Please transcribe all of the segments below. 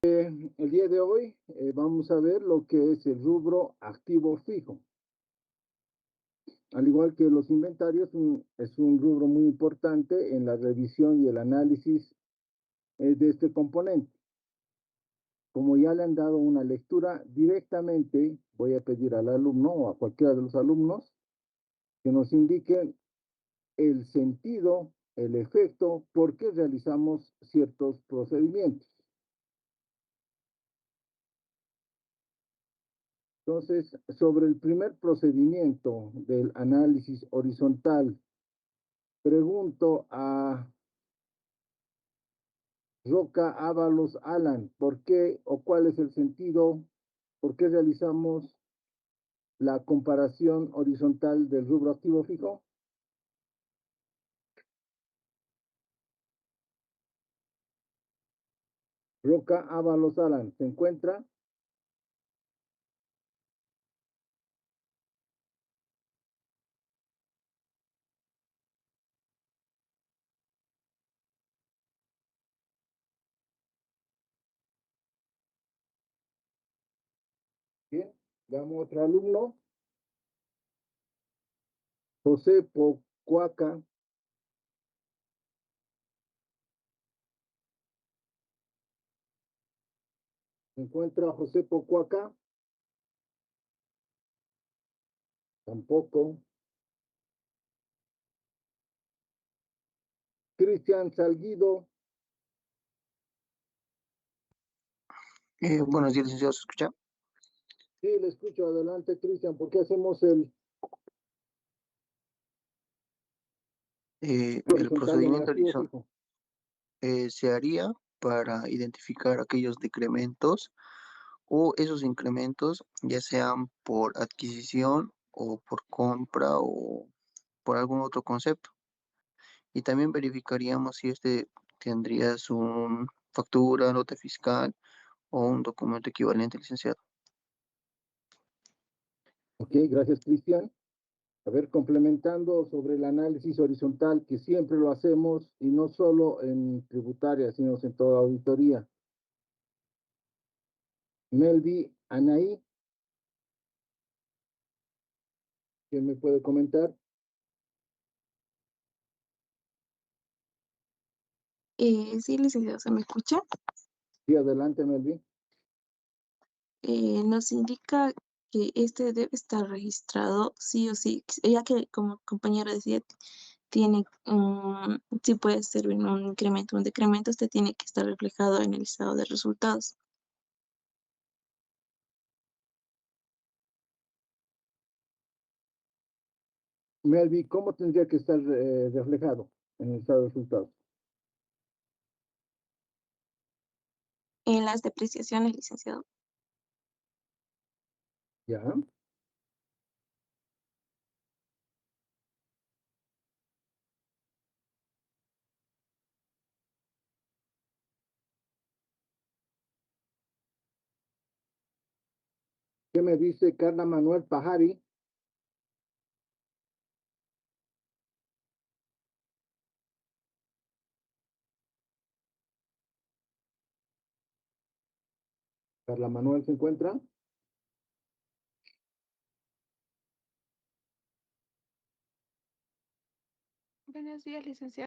El día de hoy vamos a ver lo que es el rubro activo fijo. Al igual que los inventarios, es un rubro muy importante en la revisión y el análisis de este componente. Como ya le han dado una lectura directamente, voy a pedir al alumno o a cualquiera de los alumnos que nos indiquen el sentido, el efecto, por qué realizamos ciertos procedimientos. Entonces, sobre el primer procedimiento del análisis horizontal, pregunto a Roca Ábalos Alan, ¿por qué o cuál es el sentido? ¿Por qué realizamos la comparación horizontal del rubro activo fijo? Roca Ábalos Alan, ¿se encuentra? Bien, damos otro alumno. José Pocuaca. ¿Se encuentra José Pocuaca? Tampoco. Cristian Salguido. Buenos días, licenciado, ¿se escucha? Sí, le escucho. Adelante, Cristian. ¿Por qué hacemos el El horizontal en el procedimiento activo fijo? se haría para identificar aquellos decrementos o esos incrementos, ya sean por adquisición o por compra o por algún otro concepto. Y también verificaríamos si este tendría su factura, nota fiscal o un documento equivalente, licenciado. Ok, gracias, Cristian. A ver, complementando sobre el análisis horizontal, que siempre lo hacemos, y no solo en tributaria, sino en toda auditoría. Melvi Anaí, ¿quién me puede comentar? Sí, licenciado, ¿se me escucha? Sí, adelante, Melvi. Nos indica que este debe estar registrado sí o sí, ya que como compañero decía, tiene, sí puede ser un incremento, un decremento, este tiene que estar reflejado en el estado de resultados. Melvi, ¿cómo tendría que estar reflejado en el estado de resultados? En las depreciaciones, licenciado. Ya. ¿Qué me dice Carla Manuel Pajari? Carla Manuel se encuentra. Buenos días, licenciado.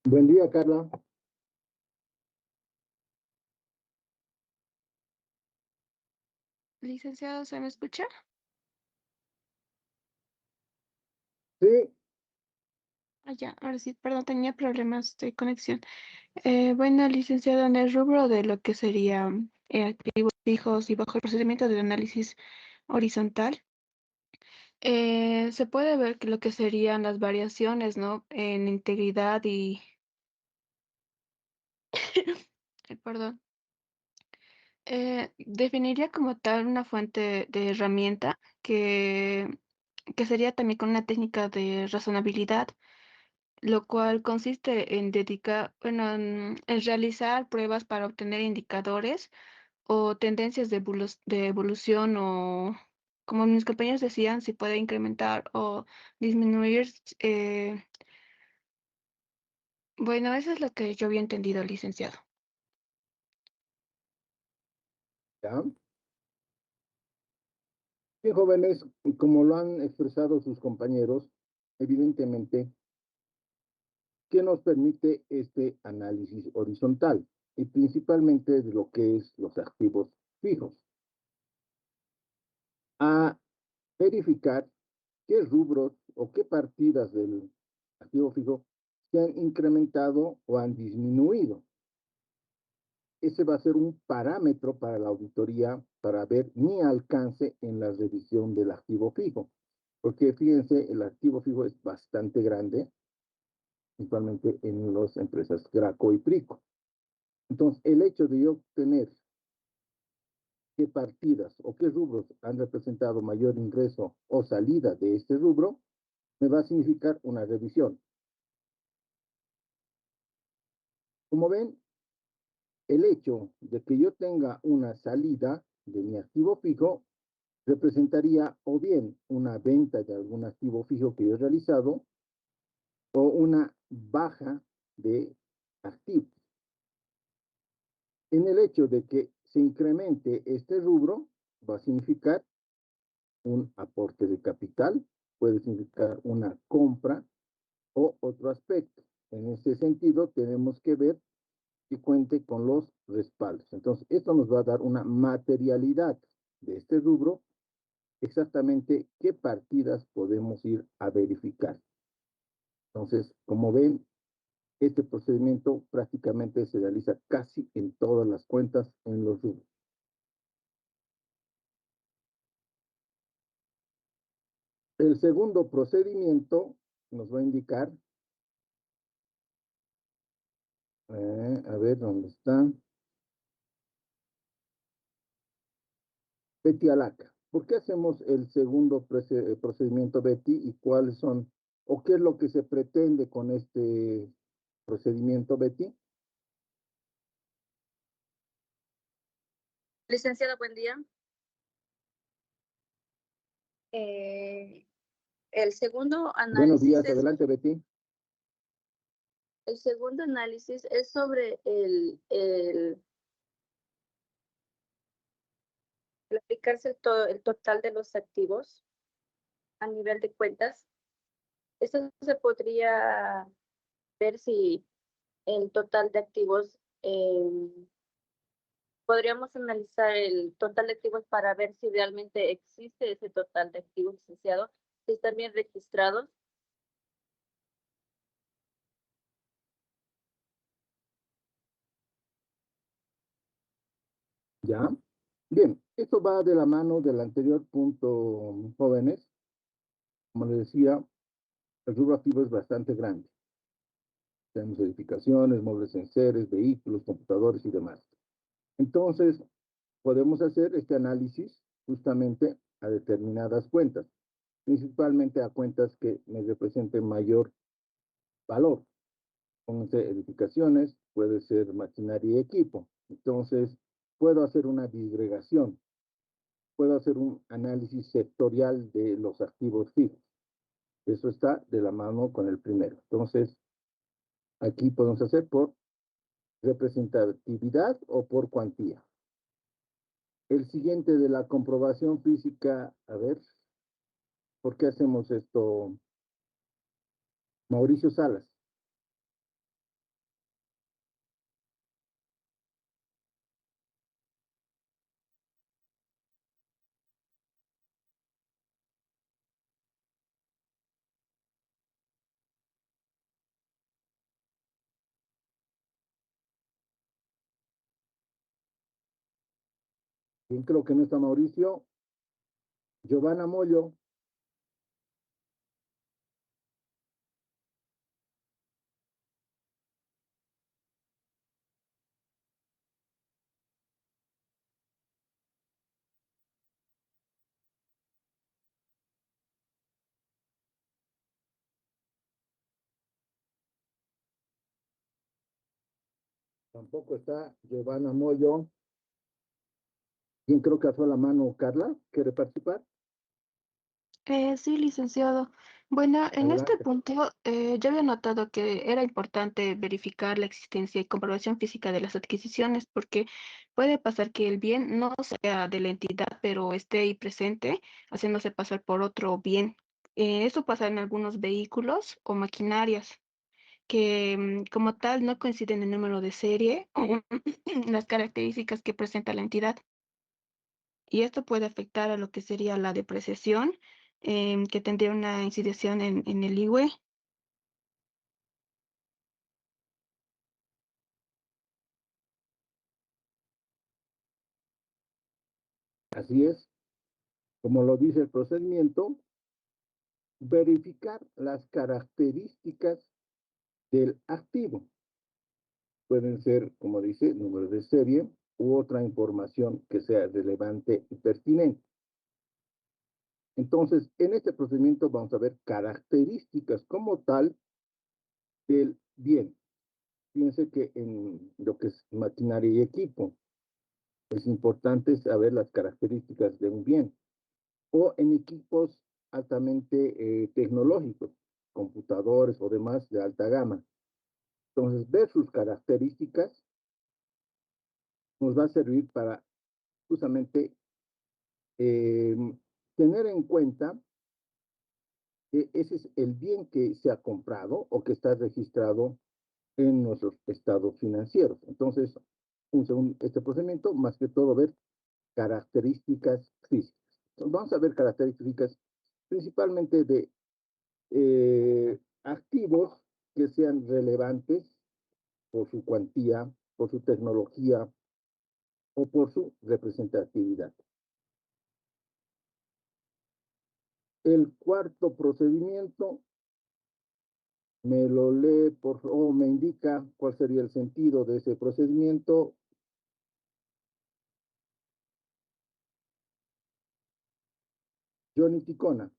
Buen día, Carla. Licenciado, ¿se me escucha? Sí, Ya, ahora sí, perdón, tenía problemas de conexión. Bueno, licenciado, en el rubro de lo que sería activos fijos y bajo el procedimiento de análisis horizontal, se puede ver que lo que serían las variaciones, ¿no? En integridad y, perdón, definiría como tal una fuente de herramienta que sería también con una técnica de razonabilidad, lo cual consiste en dedicar, bueno, en realizar pruebas para obtener indicadores o tendencias de evolución o, como mis compañeros decían, si puede incrementar o disminuir. Bueno, eso es lo que yo había entendido, licenciado. ¿Ya? Bien, jóvenes, y como lo han expresado sus compañeros, evidentemente, ¿qué nos permite este análisis horizontal? Y principalmente de lo que es los activos fijos. A verificar qué rubros o qué partidas del activo fijo se han incrementado o han disminuido. Ese va a ser un parámetro para la auditoría para ver mi alcance en la revisión del activo fijo. Porque fíjense, el activo fijo es bastante grande, principalmente en las empresas Graco y Prico. Entonces, el hecho de yo tener qué partidas o qué rubros han representado mayor ingreso o salida de este rubro, me va a significar una revisión. Como ven, el hecho de que yo tenga una salida de mi activo fijo representaría o bien una venta de algún activo fijo que yo he realizado o una baja de activos. En el hecho de que se incremente este rubro, va a significar un aporte de capital, puede significar una compra o otro aspecto. En este sentido, tenemos que ver que cuente con los respaldos. Entonces, esto nos va a dar una materialidad de este rubro, exactamente qué partidas podemos ir a verificar. Entonces, como ven, este procedimiento prácticamente se realiza casi en todas las cuentas en los rubros. El segundo procedimiento nos va a indicar, a ver dónde está, Betty Alaca. ¿Por qué hacemos el segundo procedimiento Betty y cuáles son, o qué es lo que se pretende con este procedimiento Betty? Licenciada, buen día. Eh, el segundo Buenos días, análisis adelante Betty. el segundo análisis es sobre el aplicarse el total de los activos a nivel de cuentas. Esto se podría ver si el total de activos, podríamos analizar el total de activos para ver si realmente existe ese total de activos, licenciado, si están bien registrados. ¿Ya? Bien, esto va de la mano del anterior punto, jóvenes. Como les decía, el rubro activo es bastante grande. Tenemos edificaciones, muebles enseres, vehículos, computadores y demás. Entonces, podemos hacer este análisis justamente a determinadas cuentas, principalmente a cuentas que me representen mayor valor. Pueden ser edificaciones, puede ser maquinaria y equipo. Entonces, puedo hacer una disgregación, puedo hacer un análisis sectorial de los activos fijos. Eso está de la mano con el primero. Entonces, aquí podemos hacer por representatividad o por cuantía. El siguiente de la comprobación física, a ver, ¿por qué hacemos esto? Mauricio Salas. Bien, creo que no está Mauricio. Giovanna Mollo. Tampoco está Giovanna Mollo. ¿Quién creo que alzó la mano? Carla, ¿quiere participar? Sí, licenciado. Bueno, en este Adelante. punto yo había notado que era importante verificar la existencia y comprobación física de las adquisiciones porque puede pasar que el bien no sea de la entidad, pero esté ahí presente, haciéndose pasar por otro bien. Eso pasa en algunos vehículos o maquinarias que como tal no coinciden en el número de serie o las características que presenta la entidad. Y esto puede afectar a lo que sería la depreciación, que tendría una incidencia en el IWE. Así es, como lo dice el procedimiento, verificar las características del activo. Pueden ser, como dice, números de serie u otra información que sea relevante y pertinente. Entonces, en este procedimiento vamos a ver características como tal del bien. Fíjense que en lo que es maquinaria y equipo, es importante saber las características de un bien. O en equipos altamente tecnológicos, computadores o demás de alta gama. Entonces, ver sus características nos va a servir para justamente eh, tener en cuenta que ese es el bien que se ha comprado o que está registrado en nuestros estados financieros. Entonces, este procedimiento, más que todo, ver características físicas. Entonces, vamos a ver características principalmente de activos que sean relevantes por su cuantía, por su tecnología o por su representatividad. El cuarto procedimiento me lo lee o me indica cuál sería el sentido de ese procedimiento. Johnny Ticona.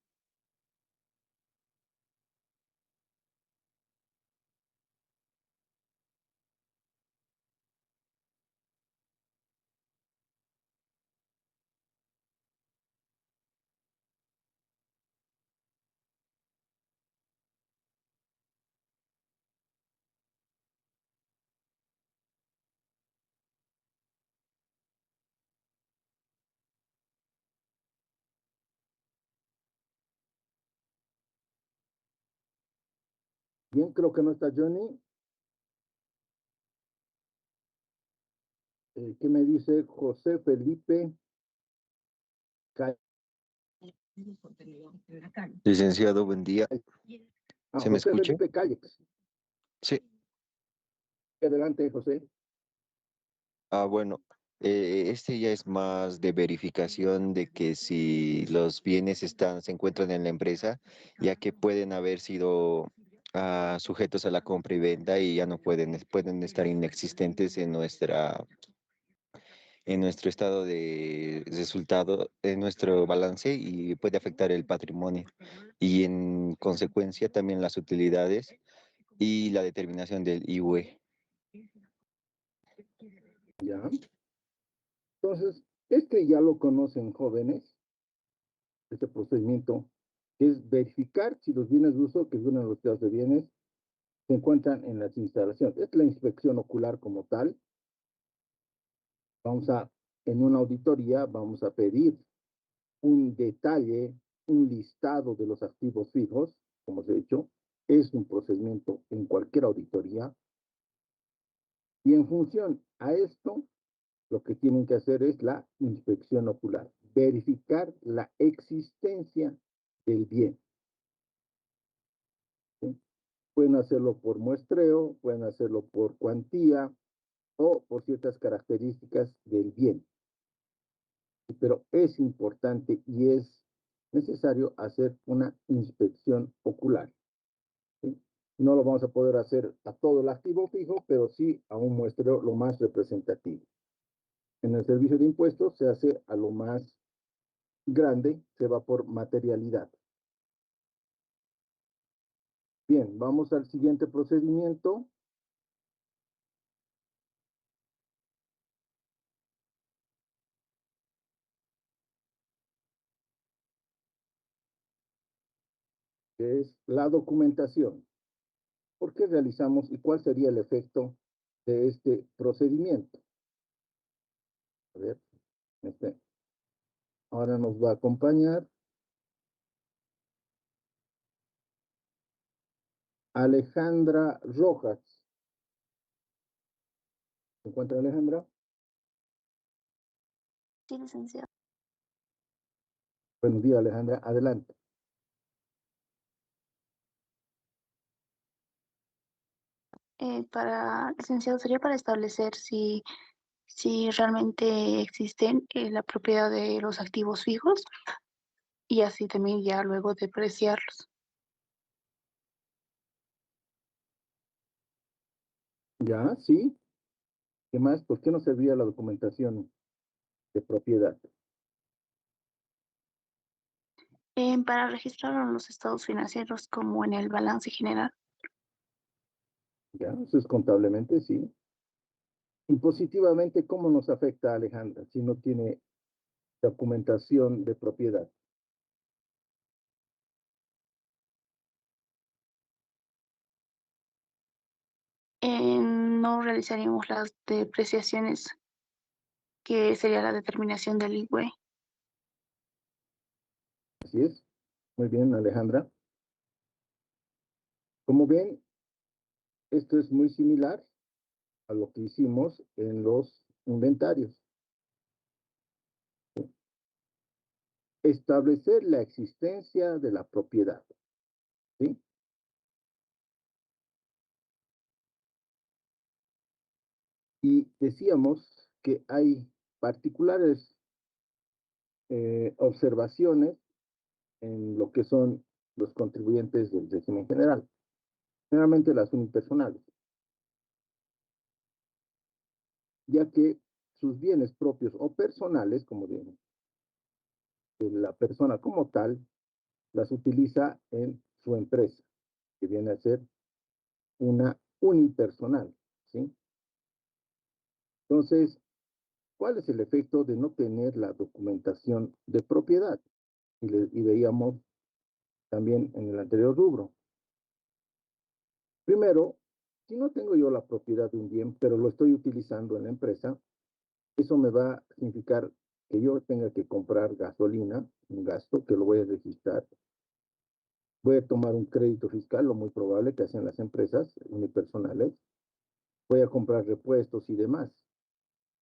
Bien, creo que no está Johnny. ¿Qué me dice José Felipe? Licenciado, buen día. ¿Se me José escucha? Felipe Callex. Sí. Adelante, José. Bueno, este ya es más de verificación de que si los bienes se encuentran en la empresa, ya que pueden haber sido sujetos a la compra y venta y ya no pueden estar inexistentes en nuestro estado de resultado, en nuestro balance y puede afectar el patrimonio y en consecuencia también las utilidades y la determinación del IUE. Ya. Entonces, este ya lo conocen jóvenes, este procedimiento es verificar si los bienes de uso que son los estados de bienes se encuentran en las instalaciones. Es la inspección ocular como tal. Vamos a, en una auditoría, vamos a pedir un detalle, un listado de los activos fijos, como se ha dicho, es un procedimiento en cualquier auditoría. Y en función a esto, lo que tienen que hacer es la inspección ocular, verificar la existencia del bien. ¿Sí? Pueden hacerlo por muestreo, pueden hacerlo por cuantía o por ciertas características del bien. Pero es importante y es necesario hacer una inspección ocular. ¿Sí? No lo vamos a poder hacer a todo el activo fijo, pero sí a un muestreo lo más representativo. En el servicio de impuestos se hace a lo más grande, se va por materialidad. Bien, vamos al siguiente procedimiento. que es la documentación. ¿Por qué realizamos y cuál sería el efecto de este procedimiento? A ver, este, ahora nos va a acompañar Alejandra Rojas. ¿Se encuentra Alejandra? Sí, licenciado. Buenos días, Alejandra. Adelante. Licenciado, sería para establecer si realmente existen la propiedad de los activos fijos y así también ya luego depreciarlos. Ya, sí. ¿Qué más? ¿Por qué no serviría la documentación de propiedad? Para registrarlo en los estados financieros como en el balance general. Ya, eso es contablemente, sí. Impositivamente, ¿cómo nos afecta, Alejandra, si no tiene documentación de propiedad? No realizaríamos las depreciaciones que sería la determinación del IWE. Así es. Muy bien, Alejandra. Como ven, esto es muy similar a lo que hicimos en los inventarios. Establecer la existencia de la propiedad. ¿Sí? Y decíamos que hay particulares observaciones en lo que son los contribuyentes del régimen general, generalmente las unipersonales, ya que sus bienes propios o personales, como de la persona como tal, las utiliza en su empresa, que viene a ser una unipersonal, ¿sí? Entonces, ¿cuál es el efecto de no tener la documentación de propiedad? Y veíamos también en el anterior rubro. Primero, si no tengo yo la propiedad de un bien, pero lo estoy utilizando en la empresa, eso me va a significar que yo tenga que comprar gasolina, un gasto que lo voy a registrar. Voy a tomar un crédito fiscal, lo muy probable que hacen las empresas unipersonales. Voy a comprar repuestos y demás.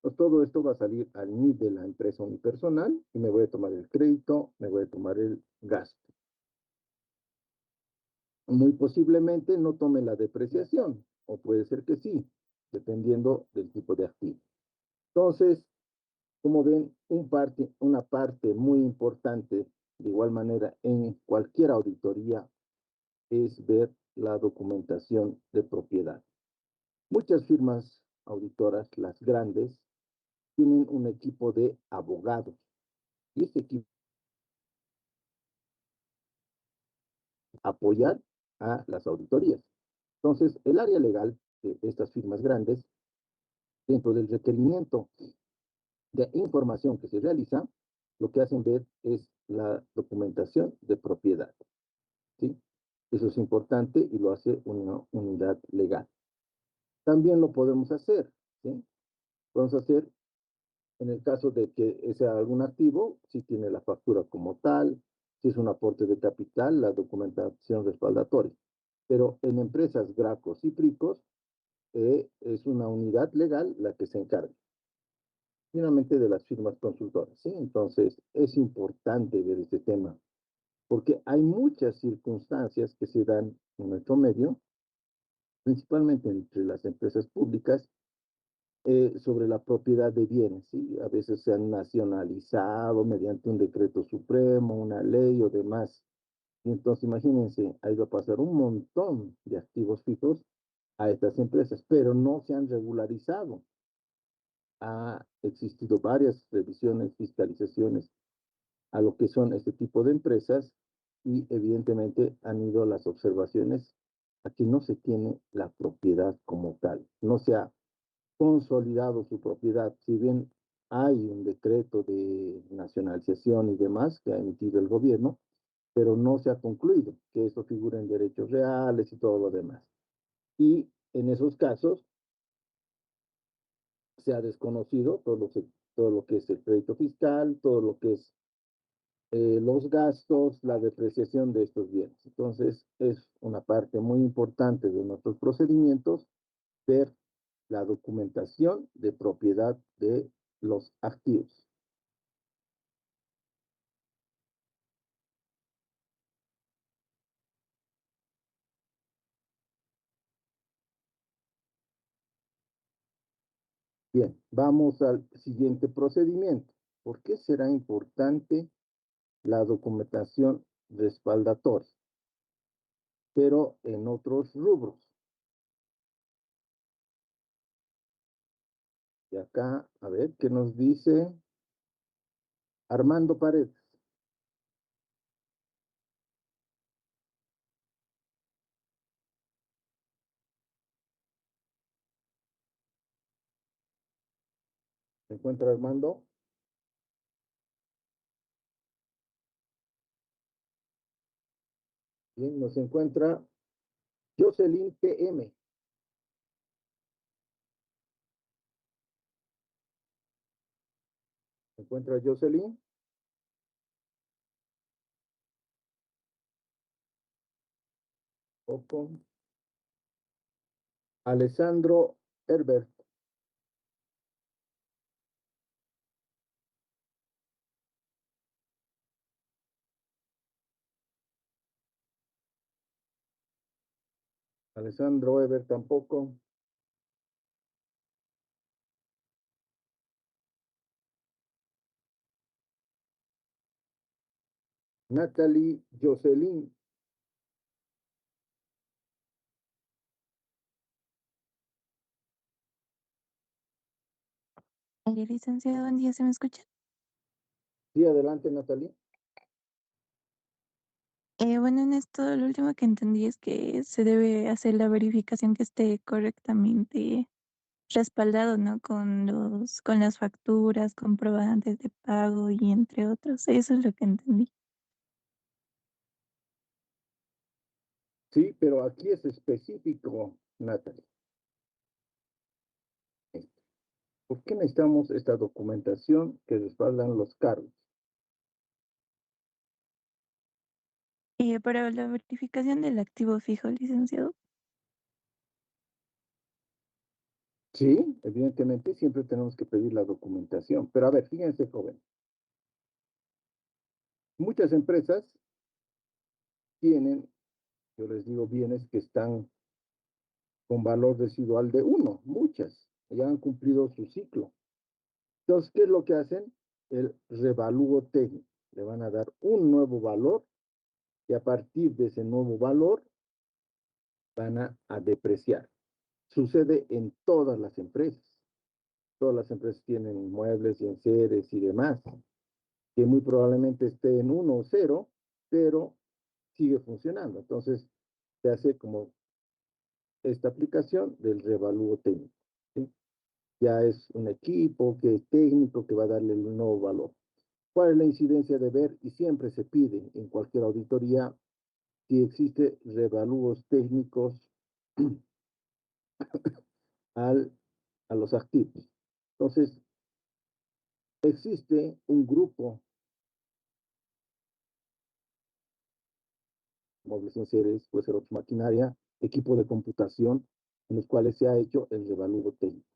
Pues todo esto va a salir al NID de la empresa unipersonal y me voy a tomar el crédito, me voy a tomar el gasto. Muy posiblemente no tome la depreciación, o puede ser que sí, dependiendo del tipo de activo. Entonces, como ven, una parte muy importante, de igual manera, en cualquier auditoría, es ver la documentación de propiedad. Muchas firmas auditoras, las grandes, tienen un equipo de abogados y este equipo apoyar a las auditorías. Entonces, el área legal de estas firmas grandes, dentro del requerimiento de información que se realiza, lo que hacen ver es la documentación de propiedad, ¿sí? Eso es importante y lo hace una unidad legal. También lo podemos hacer, ¿sí? Podemos hacer en el caso de que sea algún activo, si tiene la factura como tal, si es un aporte de capital, la documentación respaldatoria. Pero en empresas Gracos y Pricos, es una unidad legal la que se encarga finalmente de las firmas consultoras, ¿sí? Entonces, es importante ver este tema, porque hay muchas circunstancias que se dan en nuestro medio, principalmente entre las empresas públicas, sobre la propiedad de bienes, ¿sí? A veces se han nacionalizado mediante un decreto supremo, una ley o demás. Y entonces, imagínense, ha ido a pasar un montón de activos fijos a estas empresas, pero no se han regularizado. Ha existido varias revisiones, fiscalizaciones a lo que son este tipo de empresas y evidentemente han ido las observaciones a que no se tiene la propiedad como tal, no se ha consolidado su propiedad, si bien hay un decreto de nacionalización y demás que ha emitido el gobierno, pero no se ha concluido que eso figure en derechos reales y todo lo demás. Y en esos casos se ha desconocido todo lo que es el crédito fiscal, todo lo que es los gastos, la depreciación de estos bienes. Entonces, es una parte muy importante de nuestros procedimientos ver la documentación de propiedad de los activos. Bien, vamos al siguiente procedimiento. ¿Por qué será importante la documentación respaldatoria? Pero en otros rubros. Y acá, a ver, ¿qué nos dice Armando Paredes? ¿Se encuentra Armando? Bien, nos encuentra Jocelyn PM. ¿Se encuentra Jocelyn? Poco. Alessandro Herbert. Alessandro Herbert tampoco. Natalie Jocelyn. Licenciado, buen día, ¿se me escucha? Sí, adelante, Natalie. Bueno, en esto lo último que entendí es que se debe hacer la verificación que esté correctamente respaldado, ¿no? Con las facturas, comprobantes de pago y entre otros. Eso es lo que entendí. Sí, pero aquí es específico, Natalie. ¿Por qué necesitamos esta documentación que respaldan los cargos? Para la verificación del activo fijo, licenciado. Sí, evidentemente siempre tenemos que pedir la documentación. Pero a ver, fíjense, joven. Muchas empresas tienen, yo les digo, bienes que están con valor residual de 1, muchas, ya han cumplido su ciclo. Entonces, ¿qué es lo que hacen? El revalúo técnico. Le van a dar un nuevo valor y a partir de ese nuevo valor van a depreciar. Sucede en todas las empresas. Todas las empresas tienen inmuebles y enseres y demás, que muy probablemente esté en 1 o 0, pero sigue funcionando. Entonces, se hace como esta aplicación del revalúo técnico. ¿Sí? Ya es un equipo que es técnico que va a darle el nuevo valor. ¿Cuál es la incidencia de ver? Y siempre se pide en cualquier auditoría si existe revalúos técnicos al, a los activos. Entonces, existe un grupo, muebles en series, puede ser otra maquinaria, equipo de computación, en los cuales se ha hecho el revalúo técnico.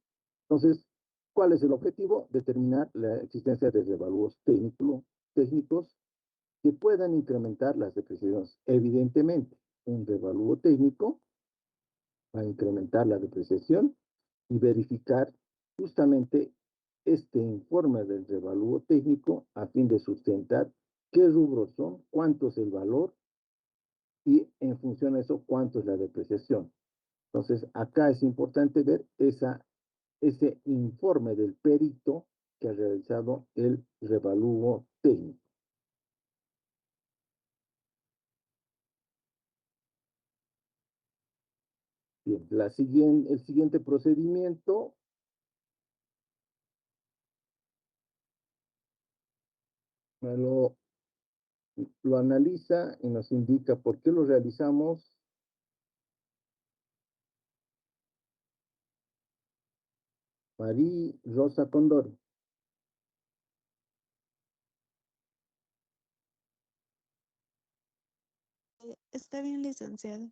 Entonces, ¿cuál es el objetivo? Determinar la existencia de revalúos técnicos que puedan incrementar las depreciaciones. Evidentemente, un revalúo técnico va a incrementar la depreciación y verificar justamente este informe del revalúo técnico a fin de sustentar qué rubros son, cuánto es el valor y en función de eso cuánto es la depreciación. Entonces, acá es importante ver ese informe del perito que ha realizado el revalúo técnico. Bien, el siguiente procedimiento me lo lo analiza y nos indica por qué lo realizamos. María Rosa Condori. Está bien, licenciado.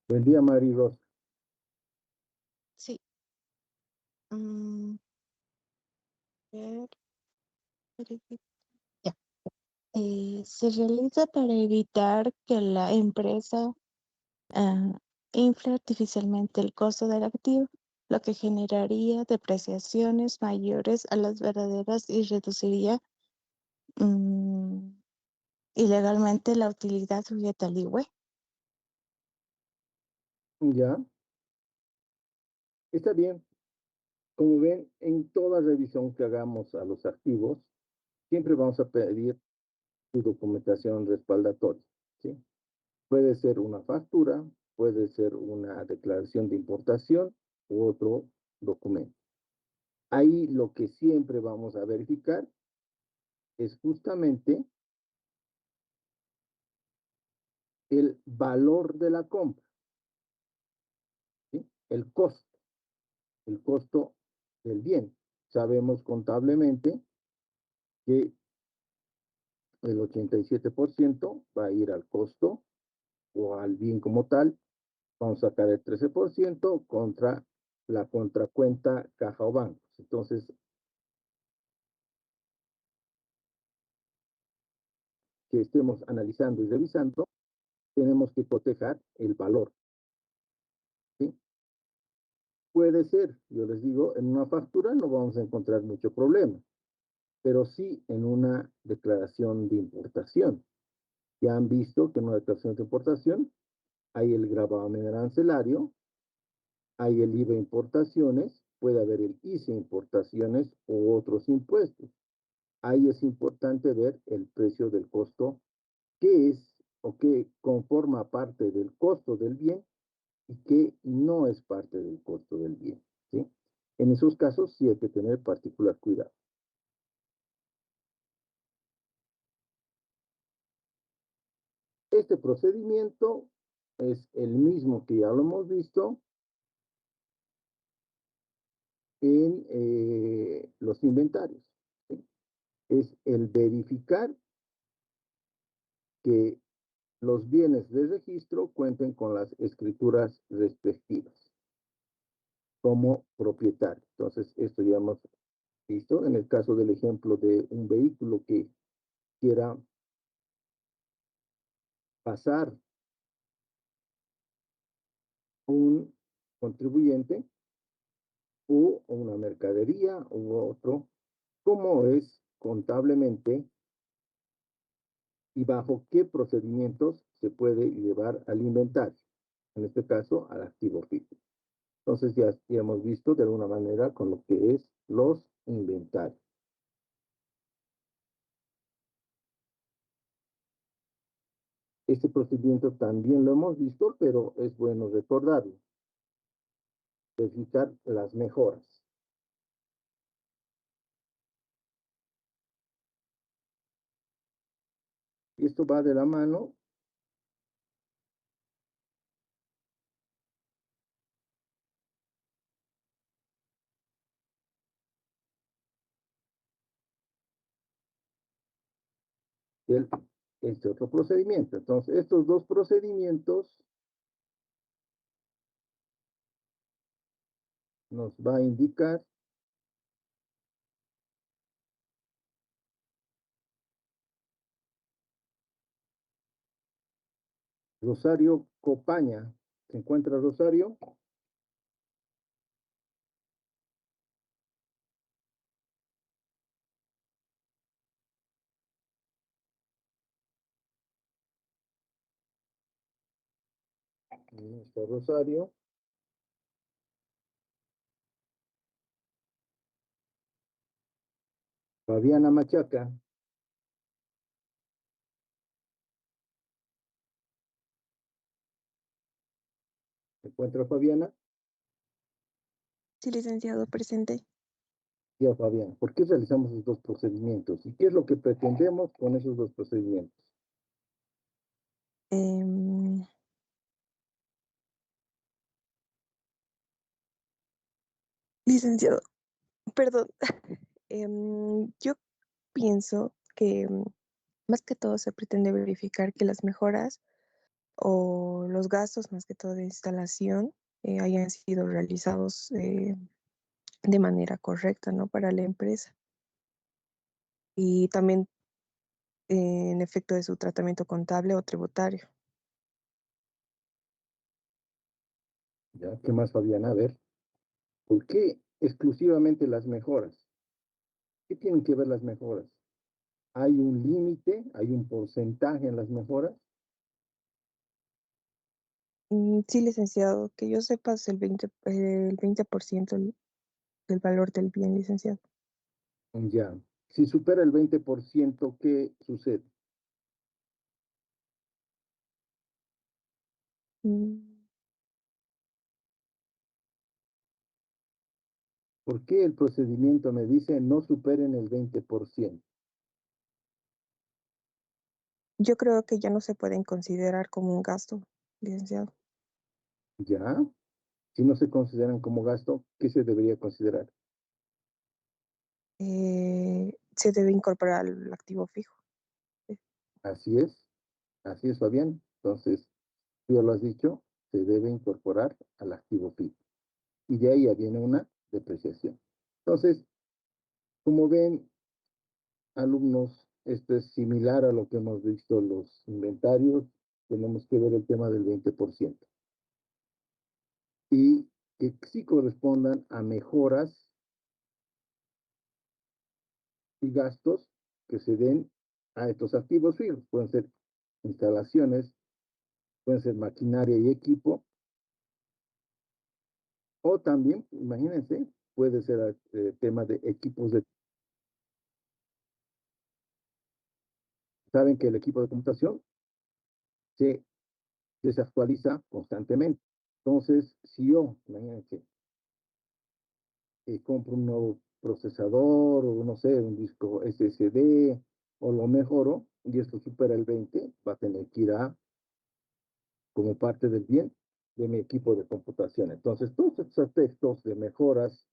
Buen día, María Rosa. Sí. Ver, ya. Se realiza para evitar que la empresa infle artificialmente el costo del activo, lo que generaría depreciaciones mayores a las verdaderas y reduciría ilegalmente la utilidad sujeta al IWE. Ya. Está bien. Como ven, en toda revisión que hagamos a los activos, siempre vamos a pedir su documentación respaldatoria, ¿sí? Puede ser una factura, puede ser una declaración de importación u otro documento. Ahí lo que siempre vamos a verificar es justamente el valor de la compra, ¿sí? El costo del bien. Sabemos contablemente que el 87% va a ir al costo o al bien como tal. Vamos a sacar el 13% contra la contracuenta caja o bancos. Entonces, que estemos analizando y revisando, tenemos que cotejar el valor, ¿sí? Puede ser, yo les digo, en una factura no vamos a encontrar mucho problema, pero sí en una declaración de importación. Ya han visto que en una declaración de importación hay el gravamen arancelario, hay el IVA importaciones, puede haber el ICE importaciones u otros impuestos. Ahí es importante ver el precio del costo, qué es o qué conforma parte del costo del bien y qué no es parte del costo del bien, ¿sí? En esos casos sí hay que tener particular cuidado. Este procedimiento es el mismo que ya lo hemos visto en los inventarios, ¿sí? Es el verificar que los bienes de registro cuenten con las escrituras respectivas como propietario. Entonces, esto ya hemos visto en el caso del ejemplo de un vehículo que quiera pasar un contribuyente o una mercadería u otro, cómo es contablemente y bajo qué procedimientos se puede llevar al inventario, en este caso al activo fijo. Entonces ya hemos visto de alguna manera con lo que es los inventarios. Este procedimiento también lo hemos visto, pero es bueno recordarlo. Verificar las mejoras. Y esto va de la mano de este otro procedimiento. Entonces, estos dos procedimientos nos va a indicar Rosario Copaña. ¿Se encuentra Rosario? Ahí está Rosario. Fabiana Machaca. ¿Se encuentra Fabiana? Sí, licenciado, presente. Ya, Fabián, ¿por qué realizamos esos dos procedimientos? ¿Y qué es lo que pretendemos con esos dos procedimientos? Em, Licenciado, perdón, yo pienso que más que todo se pretende verificar que las mejoras o los gastos, más que todo de instalación, hayan sido realizados de manera correcta, ¿no? Para la empresa. Y también en efecto de su tratamiento contable o tributario. ¿Ya? ¿Qué más, Fabián? A ver, ¿por qué exclusivamente las mejoras? ¿Qué tienen que ver las mejoras? ¿Hay un límite? ¿Hay un porcentaje en las mejoras? Sí, licenciado, que yo sepa es el 20% del valor del bien, licenciado. Ya. Si supera el 20%, ¿qué sucede? Mm, ¿Por qué el procedimiento me dice no superen el 20%? Yo creo que ya no se pueden considerar como un gasto, licenciado. ¿Ya? Si no se consideran como gasto, ¿qué se debería considerar? Se debe incorporar al activo fijo. Así es, así es, Fabián. Entonces, tú ya lo has dicho, se debe incorporar al activo fijo. Y de ahí ya viene una depreciación. Entonces, como ven, alumnos, esto es similar a lo que hemos visto en los inventarios. Tenemos que ver el tema del 20%. Y que sí correspondan a mejoras y gastos que se den a estos activos fijos. Pueden ser instalaciones, pueden ser maquinaria y equipo, o también, imagínense, puede ser tema de equipos de... Saben que el equipo de computación se desactualiza constantemente. Entonces, si yo, imagínense, compro un nuevo procesador o no sé, un disco SSD o lo mejoro y esto supera el 20, va a tener que ir a como parte del bien de mi equipo de computación. Entonces, todos estos aspectos de mejoras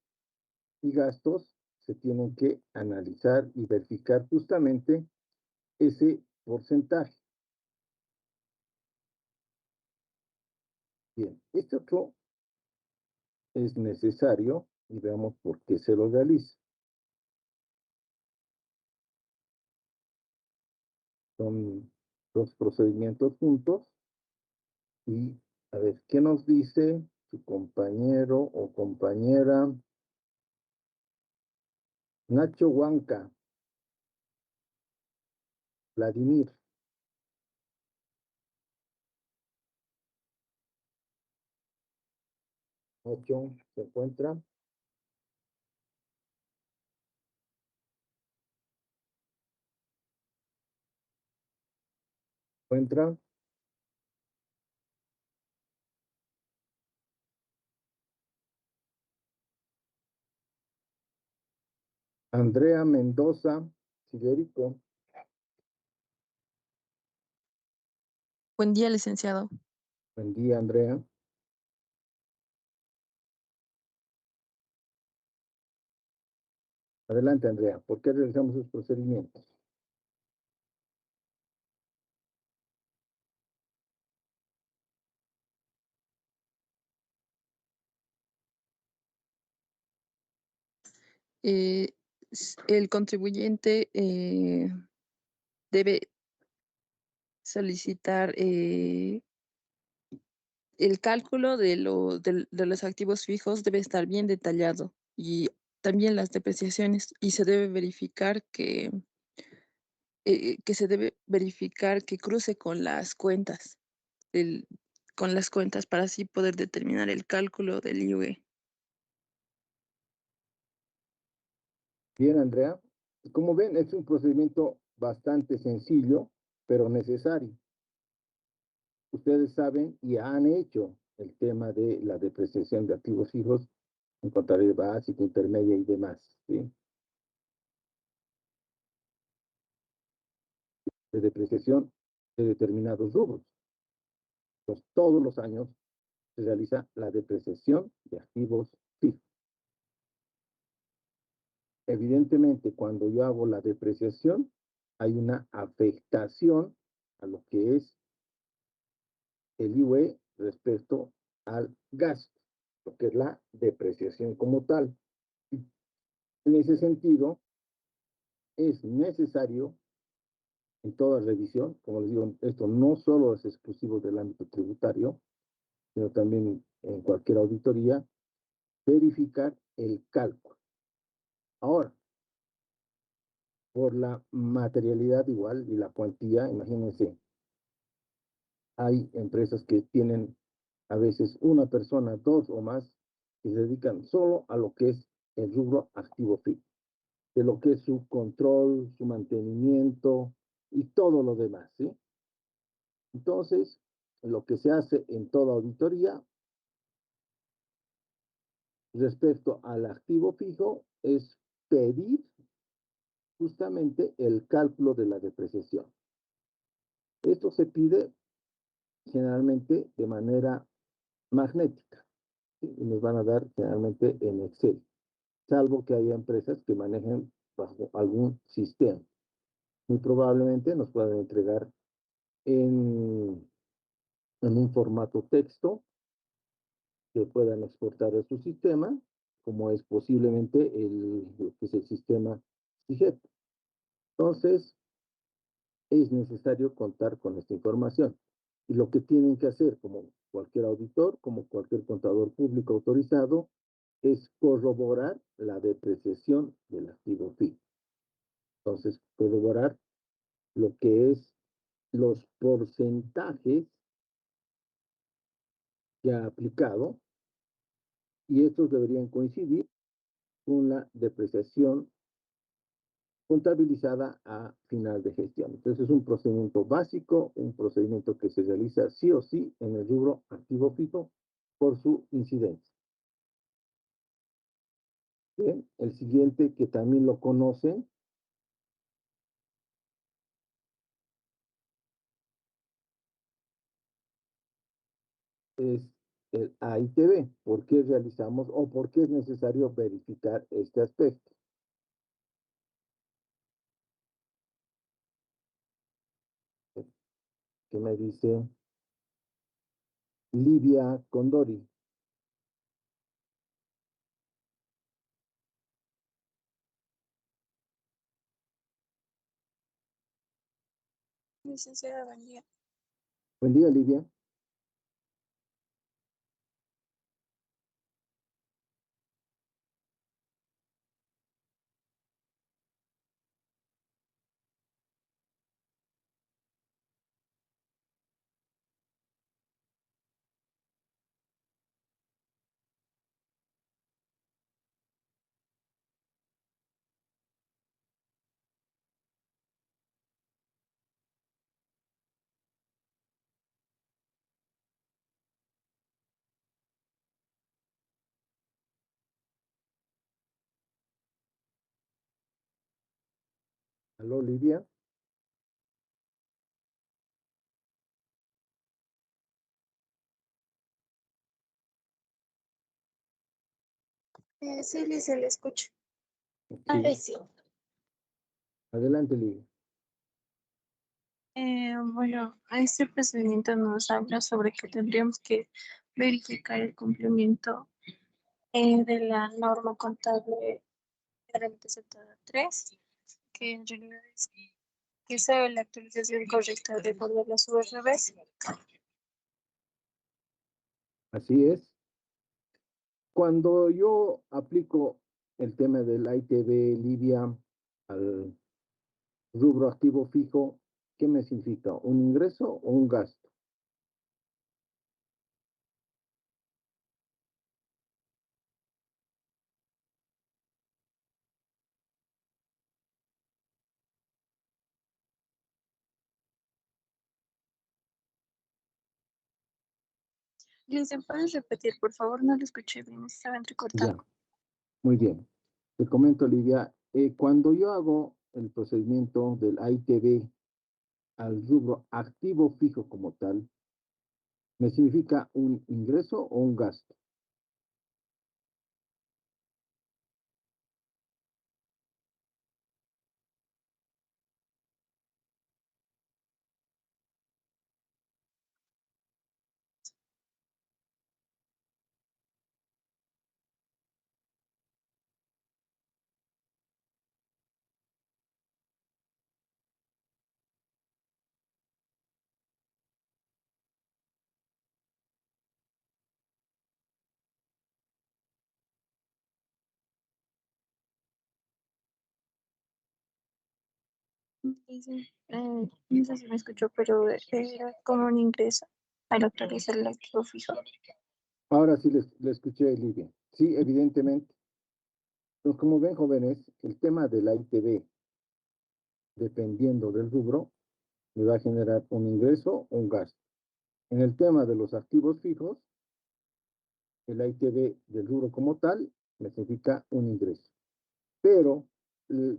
y gastos se tienen que analizar y verificar justamente ese porcentaje. Bien, este otro es necesario y veamos por qué se lo realiza. Son dos procedimientos juntos y a ver, ¿qué nos dice su compañero o compañera Nacho Huanca, Vladimir? Nacho, ¿se encuentra? ¿Encuentra? Andrea Mendoza, Federico. Buen día, licenciado. Buen día, Andrea. Adelante, Andrea. ¿Por qué realizamos esos procedimientos? El contribuyente debe solicitar el cálculo de los activos fijos debe estar bien detallado y también las depreciaciones y se debe verificar que se debe verificar que cruce con las cuentas, del- con las cuentas para así poder determinar el cálculo del IUE. Bien, Andrea. Como ven, es un procedimiento bastante sencillo, pero necesario. Ustedes saben y han hecho el tema de la depreciación de activos fijos en contabilidad básica, intermedia y demás, ¿sí? De depreciación de determinados rubros. Pues todos los años se realiza la depreciación de activos fijos. Evidentemente, cuando yo hago la depreciación, hay una afectación a lo que es el IVA respecto al gasto, lo que es la depreciación como tal. En ese sentido, es necesario en toda revisión, como les digo, esto no solo es exclusivo del ámbito tributario, sino también en cualquier auditoría, verificar el cálculo. Ahora, por la materialidad igual y la cuantía, imagínense, hay empresas que tienen a veces una persona, dos o más, que se dedican solo a lo que es el rubro activo fijo, de lo que es su control, su mantenimiento y todo lo demás, ¿sí? Entonces, lo que se hace en toda auditoría respecto al activo fijo es pedir justamente el cálculo de la depreciación. Esto se pide generalmente de manera magnética, ¿sí? Y nos van a dar generalmente en Excel, salvo que haya empresas que manejen bajo algún sistema. Muy probablemente nos puedan entregar en, en un formato texto que puedan exportar a su sistema, como es posiblemente lo que es el sistema SIGEP. Entonces, es necesario contar con esta información. Y lo que tienen que hacer, como cualquier auditor, como cualquier contador público autorizado, es corroborar la depreciación del activo fijo. Entonces, corroborar lo que es los porcentajes que ha aplicado y estos deberían coincidir con la depreciación contabilizada a final de gestión. Entonces es un procedimiento básico, un procedimiento que se realiza sí o sí en el rubro activo fijo por su incidencia. Bien, el siguiente que también lo conocen es el AITB. ¿Por qué realizamos o por qué es necesario verificar este aspecto? ¿Qué me dice Livia Condori? Licenciada, buen día. Buen día, Livia. Aló, Livia. Sí, se le escucha. Sí. Sí. Adelante, Livia. Bueno, este procedimiento nos habla sobre que tendríamos que verificar el cumplimiento de la norma contable RMTZ 3, que en realidad es que sea la actualización correcta de por las URBs. Así es. Cuando yo aplico el tema del ITB, Livia, al rubro activo fijo, ¿qué me significa? ¿Un ingreso o un gasto? Cristian, ¿puedes repetir, por favor? No lo escuché bien, estaba entrecortado. Ya, muy bien. Te comento, Lidia, cuando yo hago el procedimiento del AITB al rubro activo fijo como tal, ¿me significa un ingreso o un gasto? Dice, no sé si me escuchó, pero era como un ingreso al actualizar el activo fijo. Ahora sí le escuché, Lidia. Sí, evidentemente. Entonces, como ven, jóvenes, el tema del AITB, dependiendo del rubro, me va a generar un ingreso o un gasto. En el tema de los activos fijos, el AITB del rubro como tal me significa un ingreso. Pero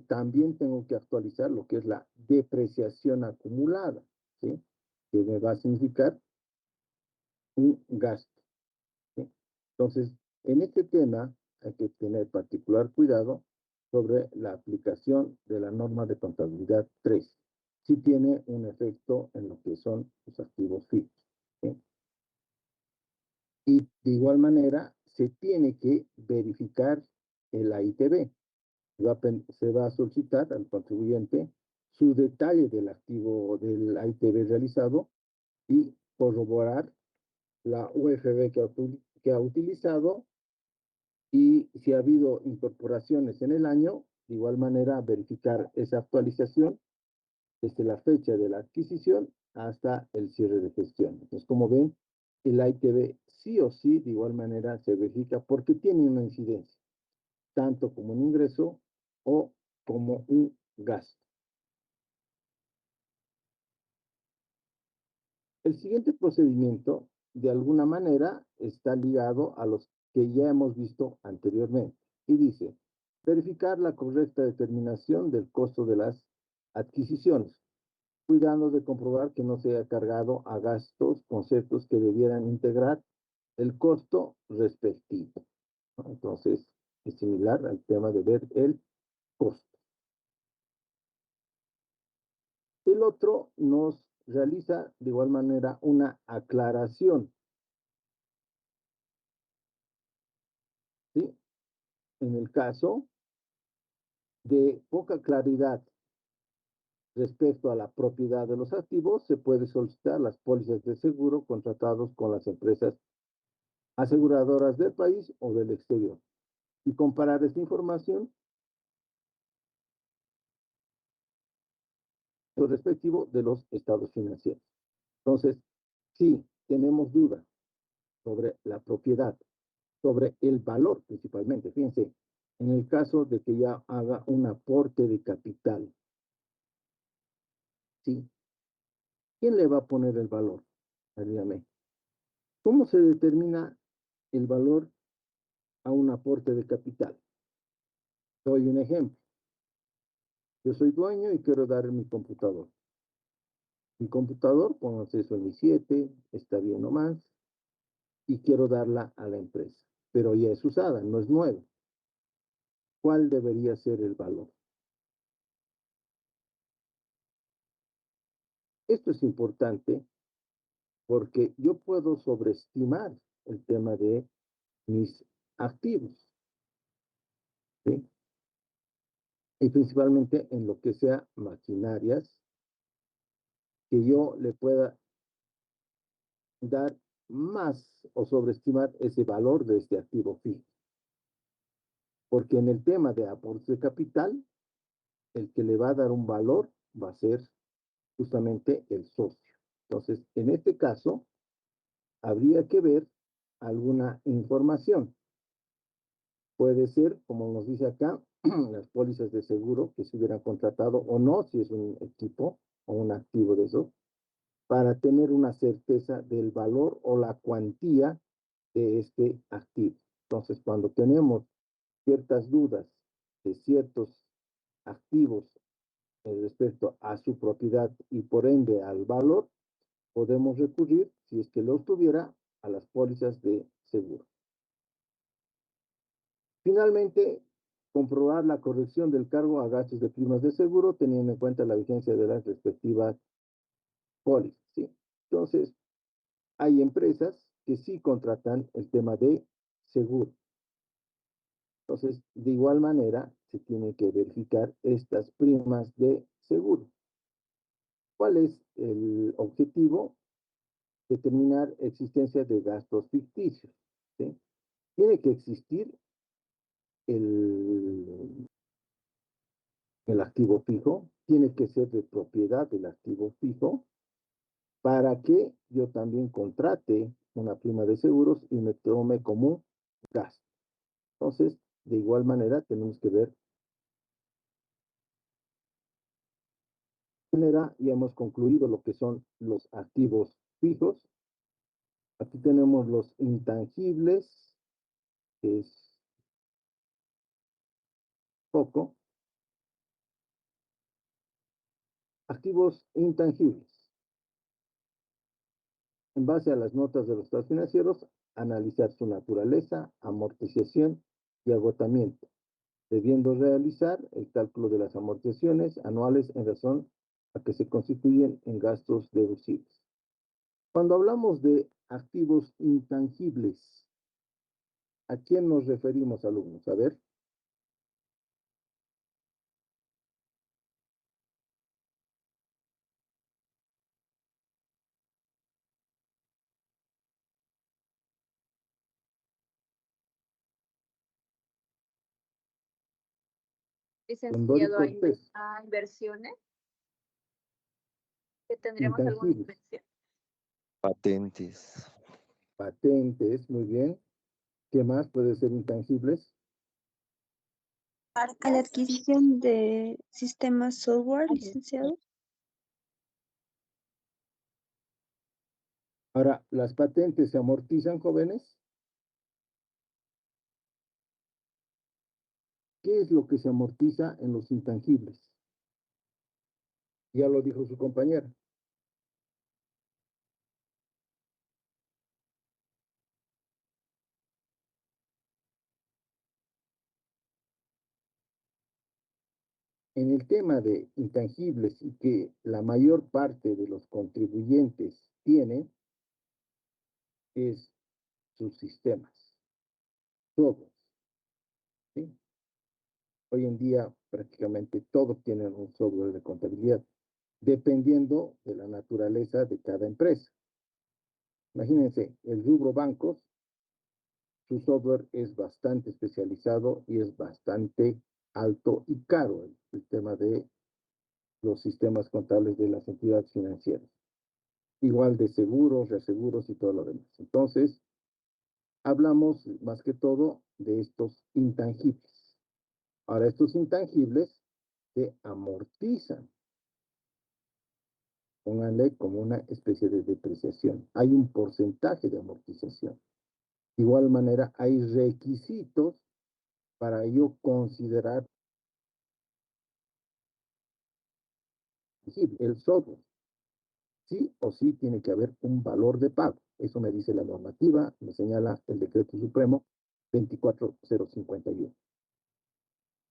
también tengo que actualizar lo que es la depreciación acumulada, ¿sí? Que me va a significar un gasto, ¿sí? Entonces, en este tema hay que tener particular cuidado sobre la aplicación de la norma de contabilidad 3. Sí tiene un efecto en lo que son los activos fijos, ¿sí? Y de igual manera, se tiene que verificar el AITB. Se va a solicitar al contribuyente su detalle del activo del AITB realizado y corroborar la UFB que ha utilizado, y si ha habido incorporaciones en el año, de igual manera verificar esa actualización desde la fecha de la adquisición hasta el cierre de gestión. Entonces, como ven, el AITB sí o sí, de igual manera, se verifica porque tiene una incidencia, tanto como un ingreso o como un gasto. El siguiente procedimiento, de alguna manera, está ligado a los que ya hemos visto anteriormente y dice, verificar la correcta determinación del costo de las adquisiciones, cuidando de comprobar que no se haya cargado a gastos conceptos que debieran integrar el costo respectivo, ¿no? Entonces, es similar al tema de ver el costo. El otro nos realiza de igual manera una aclaración, ¿sí? En el caso de poca claridad respecto a la propiedad de los activos, se puede solicitar las pólizas de seguro contratados con las empresas aseguradoras del país o del exterior y comparar esta información con respectivo de los estados financieros. Entonces, si tenemos dudas sobre la propiedad, sobre el valor principalmente, fíjense, en el caso de que ya haga un aporte de capital, ¿sí? ¿Quién le va a poner el valor? Dígame. ¿Cómo se determina el valor a un aporte de capital? Doy un ejemplo. Yo soy dueño y quiero dar mi computador. Mi computador con acceso al i7, está bien nomás, y quiero darla a la empresa. Pero ya es usada, no es nueva. ¿Cuál debería ser el valor? Esto es importante porque yo puedo sobreestimar el tema de mis activos, ¿sí? Y principalmente en lo que sea maquinarias, que yo le pueda dar más o sobreestimar ese valor de este activo fijo. Porque en el tema de aporte de capital, el que le va a dar un valor va a ser justamente el socio. Entonces, en este caso, habría que ver alguna información. Puede ser, como nos dice acá, las pólizas de seguro que se hubieran contratado o no, si es un equipo o un activo de eso, para tener una certeza del valor o la cuantía de este activo. Entonces, cuando tenemos ciertas dudas de ciertos activos respecto a su propiedad y por ende al valor, podemos recurrir, si es que los tuviera, a las pólizas de seguro. Finalmente, comprobar la corrección del cargo a gastos de primas de seguro teniendo en cuenta la vigencia de las respectivas pólizas, ¿sí? Entonces, hay empresas que sí contratan el tema de seguro. Entonces, de igual manera, se tiene que verificar estas primas de seguro. ¿Cuál es el objetivo? Determinar existencia de gastos ficticios, ¿sí? Tiene que existir el activo fijo, tiene que ser de propiedad del activo fijo, para que yo también contrate una prima de seguros y me tome como gasto. Entonces, de igual manera, tenemos que ver. De manera, ya hemos concluido lo que son los activos fijos. Aquí tenemos los intangibles, que es poco. Activos intangibles. En base a las notas de los estados financieros, analizar su naturaleza, amortización y agotamiento, debiendo realizar el cálculo de las amortizaciones anuales en razón a que se constituyen en gastos deducibles. Cuando hablamos de activos intangibles, ¿a quién nos referimos, alumnos? A ver. Licenciado, Cortés. a inversiones, que tendríamos alguna Intangibles. inversión. Patentes. Patentes, muy bien. ¿Qué más puede ser intangibles? A la adquisición de sistemas software, licenciado. Ahora, ¿las patentes se amortizan, jóvenes? ¿Qué es lo que se amortiza en los intangibles? Ya lo dijo su compañera. En el tema de intangibles y que la mayor parte de los contribuyentes tienen, es sus sistemas, todos, ¿sí? Hoy en día prácticamente todos tienen un software de contabilidad, dependiendo de la naturaleza de cada empresa. Imagínense, el rubro bancos, su software es bastante especializado y es bastante alto y caro el tema de los sistemas contables de las entidades financieras. Igual de seguros, reaseguros y todo lo demás. Entonces, hablamos más que todo de estos intangibles. Ahora, estos intangibles se amortizan. Pónganle como una especie de depreciación. Hay un porcentaje de amortización. De igual manera, hay requisitos para yo considerar el software. Sí o sí tiene que haber un valor de pago. Eso me dice la normativa, me señala el decreto supremo 24051.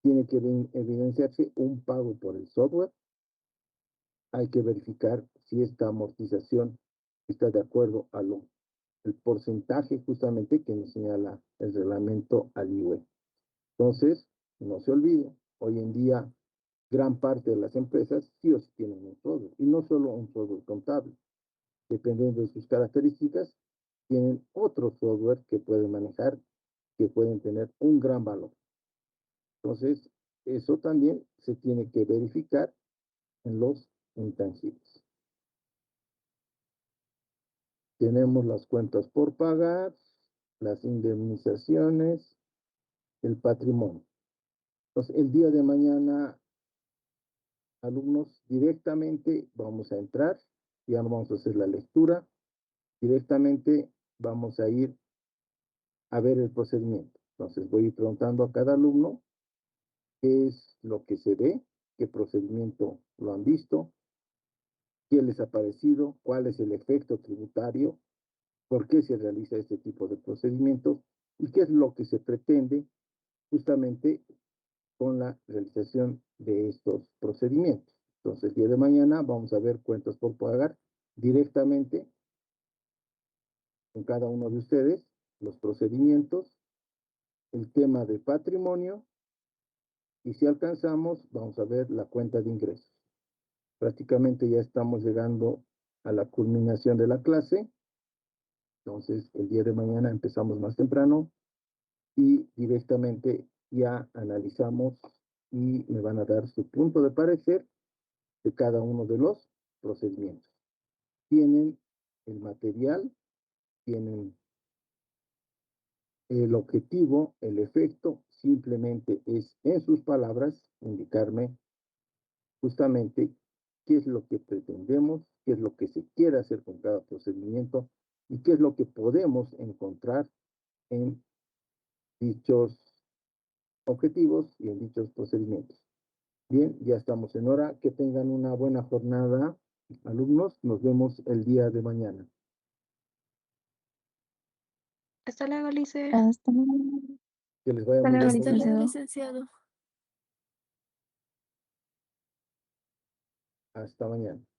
Tiene que evidenciarse un pago por el software. Hay que verificar si esta amortización está de acuerdo a el porcentaje justamente que nos señala el reglamento al IUE. Entonces, no se olvide, hoy en día gran parte de las empresas sí o sí tienen un software, y no solo un software contable. Dependiendo de sus características, tienen otro software que pueden manejar, que pueden tener un gran valor. Entonces, eso también se tiene que verificar en los intangibles. Tenemos las cuentas por pagar, las indemnizaciones, el patrimonio. Entonces, el día de mañana, alumnos, directamente vamos a entrar Ya no vamos a hacer la lectura, directamente vamos a ir a ver el procedimiento. Entonces voy a ir preguntando a cada alumno qué es lo que se ve, qué procedimiento lo han visto, qué les ha parecido, cuál es el efecto tributario, por qué se realiza este tipo de procedimientos y qué es lo que se pretende justamente con la realización de estos procedimientos. Entonces, el día de mañana vamos a ver cuentas por pagar directamente con cada uno de ustedes, los procedimientos, el tema de patrimonio y si alcanzamos, vamos a ver la cuenta de ingresos. Prácticamente ya estamos llegando a la culminación de la clase. Entonces, el día de mañana empezamos más temprano y directamente ya analizamos y me van a dar su punto de parecer de cada uno de los procedimientos. Tienen el material, tienen el objetivo, el efecto, simplemente es en sus palabras indicarme justamente qué es lo que pretendemos, qué es lo que se quiere hacer con cada procedimiento y qué es lo que podemos encontrar en dichos objetivos y en dichos procedimientos. Bien, ya estamos en hora. Que tengan una buena jornada, alumnos. Nos vemos el día de mañana. Hasta luego, Lice. Hasta luego. Que les vaya Hasta muy luego, bien. Hasta luego, licenciado. Hasta mañana.